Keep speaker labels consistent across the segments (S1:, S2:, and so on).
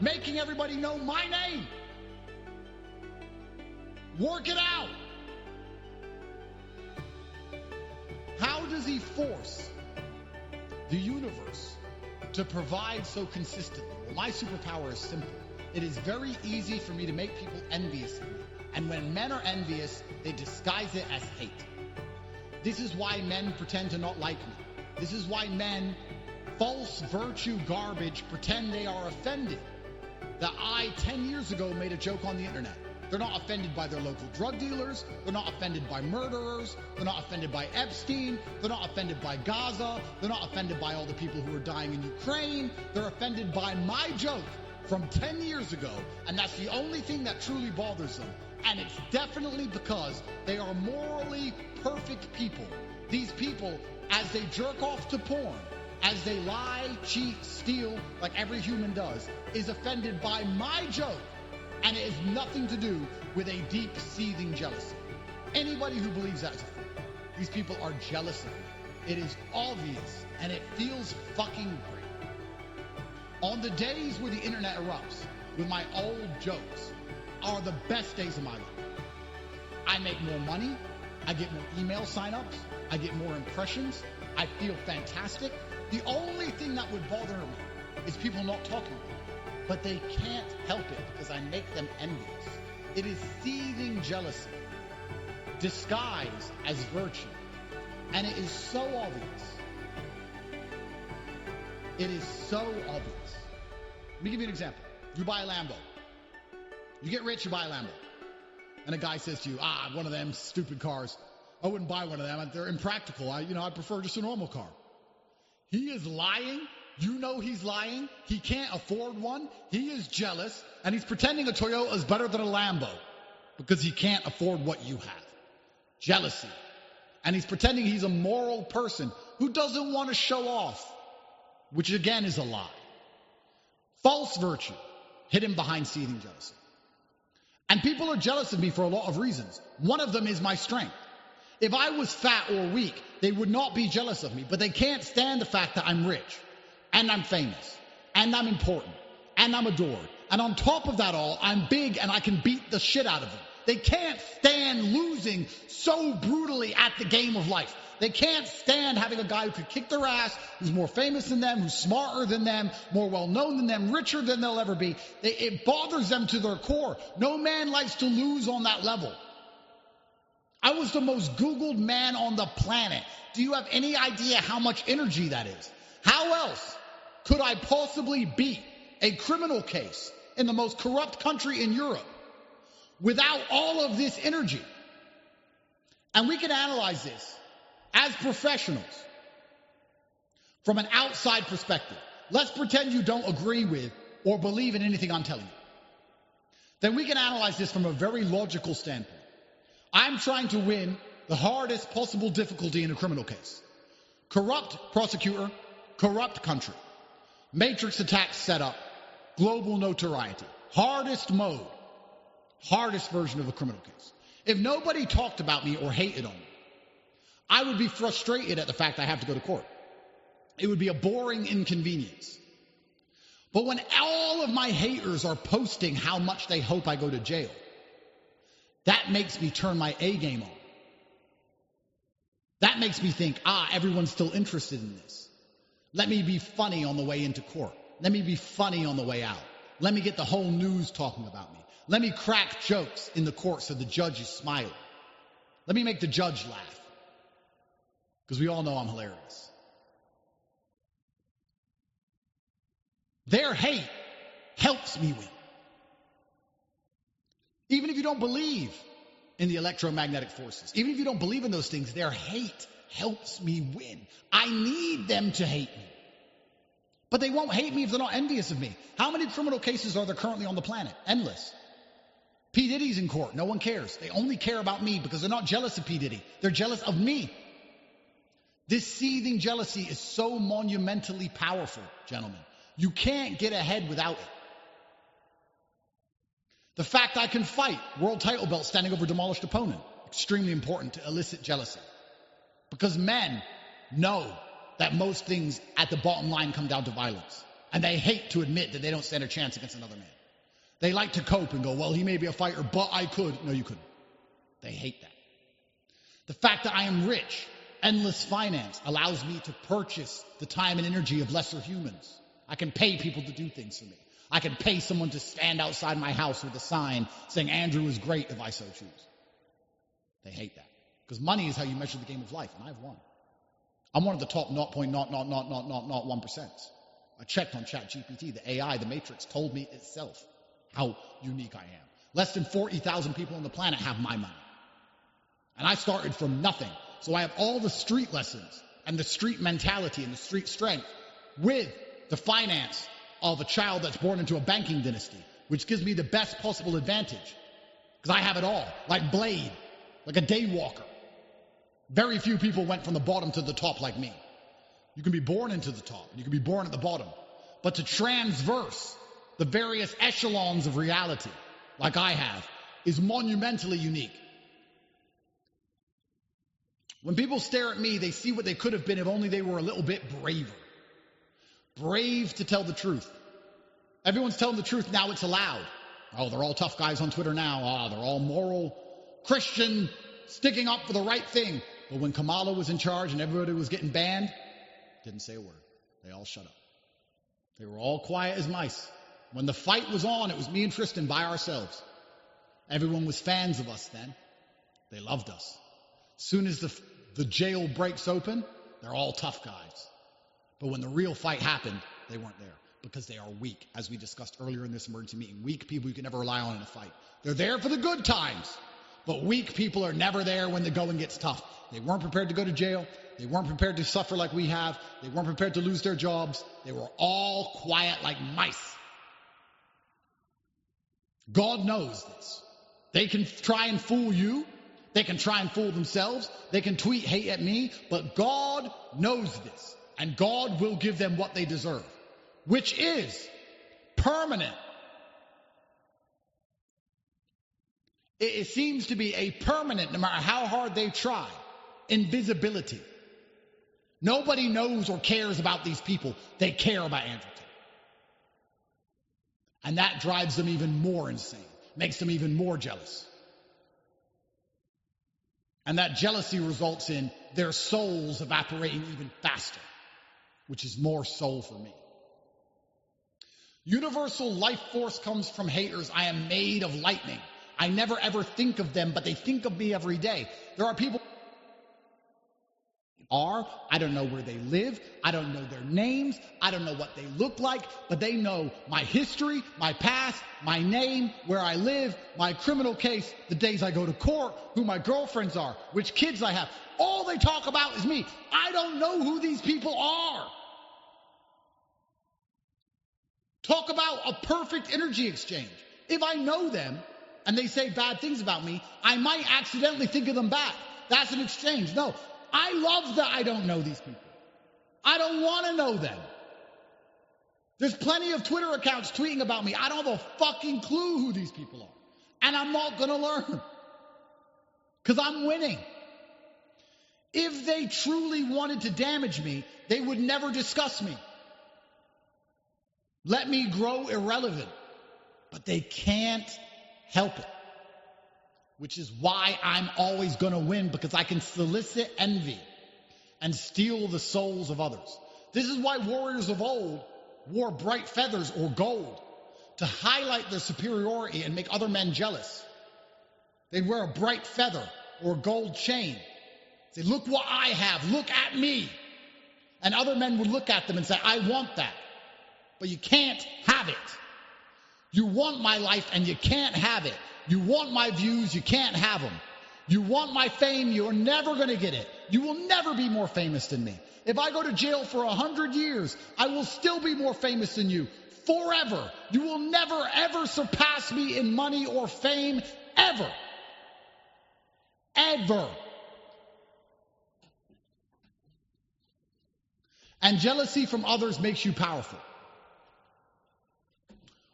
S1: making everybody know my name. Work it out. How does he force the universe to provide so consistently? Well, my superpower is simple. It is very easy for me to make people envious of me. And when men are envious, they disguise it as hate. This is why men pretend to not like me. This is why men, false virtue garbage, pretend they are offended that I, 10 years ago, made a joke on the internet. They're not offended by their local drug dealers. They're not offended by murderers. They're not offended by Epstein. They're not offended by Gaza. They're not offended by all the people who are dying in Ukraine. They're offended by my joke from 10 years ago, and that's the only thing that truly bothers them. And it's definitely because they are morally perfect people. These people, as they jerk off to porn, as they lie, cheat, steal, like every human does, is offended by my joke. And it has nothing to do with a deep, seething jealousy. Anybody who believes that is a fool. These people are jealous of me. It is obvious, and it feels fucking great. On the days where the internet erupts with my old jokes are the best days of my life. I make more money. I get more email signups. I get more impressions. I feel fantastic. The only thing that would bother me is people not talking about it. But they can't help it because I make them envious. It is seething jealousy, disguised as virtue. And it is so obvious. It is so obvious. Let me give you an example. You buy a Lambo. You get rich, you buy a Lambo. And a guy says to you, one of them stupid cars. I wouldn't buy one of them. They're impractical. I prefer just a normal car. He is lying. You know he's lying. He can't afford one. He is jealous. And he's pretending a Toyota is better than a Lambo because he can't afford what you have. Jealousy. And he's pretending he's a moral person who doesn't want to show off, which again is a lie. False virtue hidden behind seething jealousy. And people are jealous of me for a lot of reasons. One of them is my strength. If I was fat or weak, they would not be jealous of me, but they can't stand the fact that I'm rich. And I'm famous, and I'm important, and I'm adored. And on top of that all, I'm big and I can beat the shit out of them. They can't stand losing so brutally at the game of life. They can't stand having a guy who could kick their ass, who's more famous than them, who's smarter than them, more well-known than them, richer than they'll ever be. It bothers them to their core. No man likes to lose on that level. I was the most Googled man on the planet. Do you have any idea how much energy that is? How else could I possibly beat a criminal case in the most corrupt country in Europe without all of this energy? And we can analyze this as professionals from an outside perspective. Let's pretend you don't agree with or believe in anything I'm telling you. Then we can analyze this from a very logical standpoint. I'm trying to win the hardest possible difficulty in a criminal case. Corrupt prosecutor, corrupt country. Matrix attack setup, global notoriety. Hardest mode, hardest version of a criminal case. If nobody talked about me or hated on me, I would be frustrated at the fact I have to go to court. It would be a boring inconvenience. But when all of my haters are posting how much they hope I go to jail, that makes me turn my A game on. That makes me think, everyone's still interested in this. Let me be funny on the way into court. Let me be funny on the way out. Let me get the whole news talking about me. Let me crack jokes in the court so the judge is smiling. Let me make the judge laugh. Because we all know I'm hilarious. Their hate helps me win. Even if you don't believe in the electromagnetic forces, even if you don't believe in those things, their hate helps me win. I need them to hate me. But they won't hate me if they're not envious of me. How many criminal cases are there currently on the planet? Endless. P. Diddy's in court. No one cares. They only care about me because they're not jealous of P. Diddy. They're jealous of me. This seething jealousy is so monumentally powerful, gentlemen. You can't get ahead without it. The fact I can fight, world title belt standing over demolished opponent, extremely important to elicit jealousy. Because men know that most things at the bottom line come down to violence. And they hate to admit that they don't stand a chance against another man. They like to cope and go, well, he may be a fighter, but I could. No, you couldn't. They hate that. The fact that I am rich, endless finance, allows me to purchase the time and energy of lesser humans. I can pay people to do things for me. I can pay someone to stand outside my house with a sign saying Andrew is great if I so choose. They hate that. Because money is how you measure the game of life, and I've won. I'm one of the top 0.00001%. I checked on ChatGPT, the AI, the Matrix, told me itself how unique I am. Less than 40,000 people on the planet have my money. And I started from nothing. So I have all the street lessons and the street mentality and the street strength with the finance of a child that's born into a banking dynasty, which gives me the best possible advantage. Because I have it all, like Blade, like a day walker. Very few people went from the bottom to the top like me. You can be born into the top, and you can be born at the bottom. But to transverse the various echelons of reality, like I have, is monumentally unique. When people stare at me, they see what they could have been if only they were a little bit braver. Brave to tell the truth. Everyone's telling the truth, now it's allowed. Oh, they're all tough guys on Twitter now. Oh, they're all moral, Christian, sticking up for the right thing. But when Kamala was in charge and everybody was getting banned, didn't say a word. They all shut up. They were all quiet as mice. When the fight was on, it was me and Tristan by ourselves. Everyone was fans of us then. They loved us. Soon as the jail breaks open, they're all tough guys. But when the real fight happened, they weren't there because they are weak, as we discussed earlier in this emergency meeting. Weak people you can never rely on in a fight. They're there for the good times, but weak people are never there when the going gets tough. They weren't prepared to go to jail. They weren't prepared to suffer like we have. They weren't prepared to lose their jobs. They were all quiet like mice. God knows this. They can try and fool you. They can try and fool themselves. They can tweet hate at me. But God knows this. And God will give them what they deserve, which is permanent. It seems to be a permanent, no matter how hard they try, invisibility. Nobody knows or cares about these people. They care about Andrew Tate. And that drives them even more insane, makes them even more jealous. And that jealousy results in their souls evaporating even faster, which is more soul for me. Universal life force comes from haters. I am made of lightning. I never ever think of them, but they think of me every day. There are people I don't know where they live. I don't know their names. I don't know what they look like, but they know my history, my past, my name, where I live, my criminal case, the days I go to court, who my girlfriends are, which kids I have. All they talk about is me. I don't know who these people are. Talk about a perfect energy exchange. If I know them and they say bad things about me, I might accidentally think of them back. That's an exchange. No. I love that I don't know these people. I don't want to know them. There's plenty of Twitter accounts tweeting about me. I don't have a fucking clue who these people are. And I'm not going to learn. Because I'm winning. If they truly wanted to damage me, they would never discuss me. Let me grow irrelevant. But they can't help it. Which is why I'm always going to win, because I can solicit envy and steal the souls of others. This is why warriors of old wore bright feathers or gold, to highlight their superiority and make other men jealous. They'd wear a bright feather or a gold chain. Say, look what I have, look at me. And other men would look at them and say, I want that. But you can't have it. You want my life and you can't have it. You want my views, you can't have them. You want my fame, you're never going to get it. You will never be more famous than me. If I go to jail for 100 years, I will still be more famous than you. Forever. You will never, ever surpass me in money or fame, ever. Ever. And jealousy from others makes you powerful.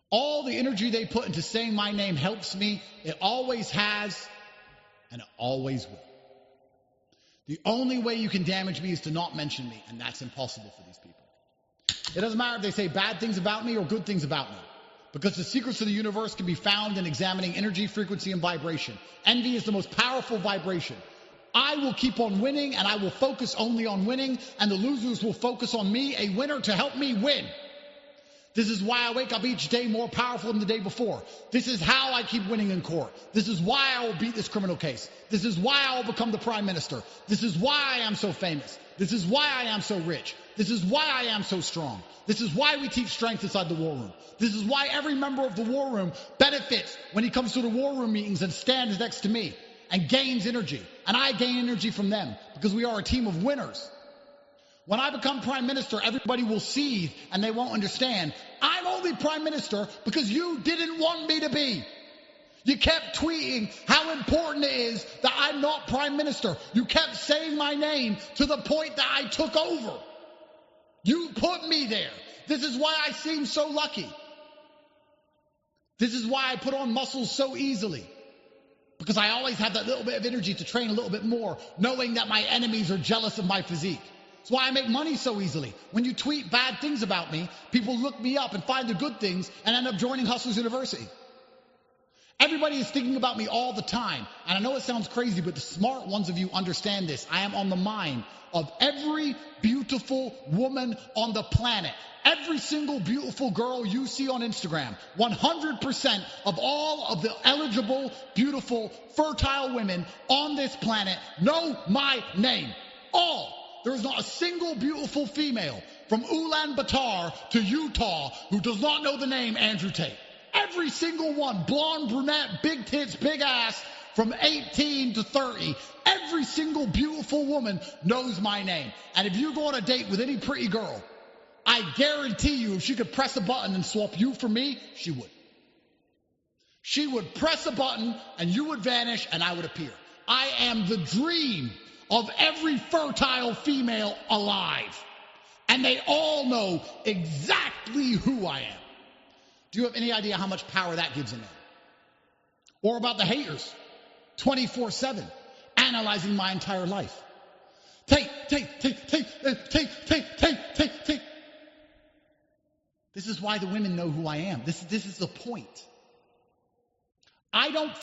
S1: All the energy they put into saying my name helps me. It always has, and it always will. The only way you can damage me is to not mention me, and that's impossible for these people. It doesn't matter if they say bad things about me or good things about me, because the secrets of the universe can be found in examining energy, frequency, and vibration. Envy is the most powerful vibration. I will keep on winning, and I will focus only on winning, and the losers will focus on me, a winner, to help me win. This is why I wake up each day more powerful than the day before. This is how I keep winning in court. This is why I will beat this criminal case. This is why I will become the prime minister. This is why I am so famous. This is why I am so rich. This is why I am so strong. This is why we teach strength inside the war room. This is why every member of the war room benefits when he comes to the war room meetings and stands next to me and gains energy. And I gain energy from them because we are a team of winners. When I become prime minister, everybody will seethe and they won't understand. I'm only prime minister because you didn't want me to be. You kept tweeting how important it is that I'm not prime minister. You kept saying my name to the point that I took over. You put me there. This is why I seem so lucky. This is why I put on muscles so easily. Because I always have that little bit of energy to train a little bit more, knowing that my enemies are jealous of my physique. It's why I make money so easily. When you tweet bad things about me, people look me up and find the good things and end up joining Hustlers University. Everybody is thinking about me all the time. And I know it sounds crazy, but the smart ones of you understand this. I am on the mind of every beautiful woman on the planet. Every single beautiful girl you see on Instagram. 100% of all of the eligible, beautiful, fertile women on this planet know my name. All. There is not a single beautiful female from Ulaanbaatar to Utah who does not know the name Andrew Tate. Every single one, blonde, brunette, big tits, big ass, from 18 to 30, every single beautiful woman knows my name. And if you go on a date with any pretty girl, I guarantee you if she could press a button and swap you for me, she would. She would press a button and you would vanish and I would appear. I am the dream of every fertile female alive. And they all know exactly who I am. Do you have any idea how much power that gives a man? Or about the haters, 24/7, analyzing my entire life. Take. This is why the women know who I am. This is the point. I don't